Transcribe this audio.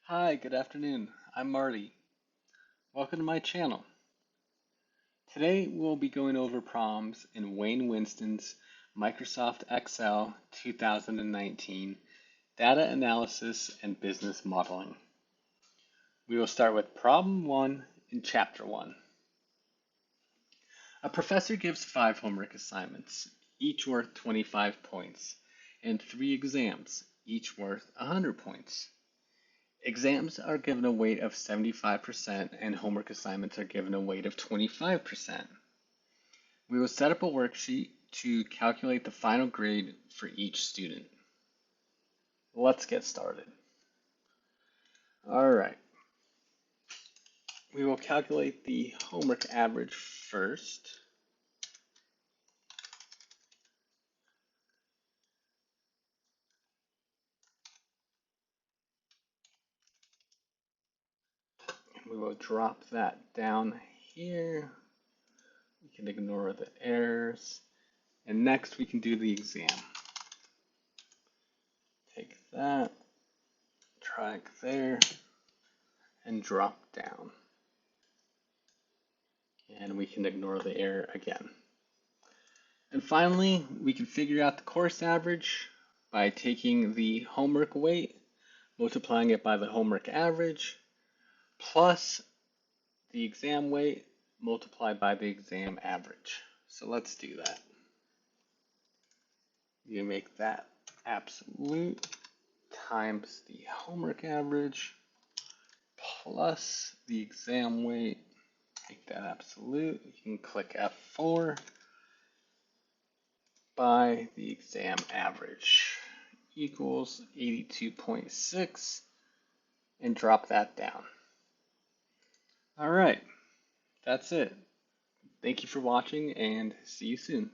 Hi, good afternoon. I'm Marty. Welcome to my channel. Today we'll be going over problems in Wayne Winston's Microsoft Excel 2019 Data Analysis and Business Modeling. We will start with problem 1 in chapter 1. A professor gives 5 homework assignments, each worth 25 points, and 3 exams, each worth 100 points. Exams are given a weight of 75% and homework assignments are given a weight of 25%. We will set up a worksheet to calculate the final grade for each student. Let's get started. All right. We will calculate the homework average first. We will drop that down here. We can ignore the errors. And next we can do the exam. Take that, drag there, and drop down. And we can ignore the error again. And finally, we can figure out the course average by taking the homework weight, multiplying it by the homework average, plus the exam weight multiplied by the exam average. So let's do that. You make that absolute times the homework average plus the exam weight. Make that absolute. You can click F4 by the exam average equals 82.6 and drop that down. All right, that's it. Thank you for watching and see you soon.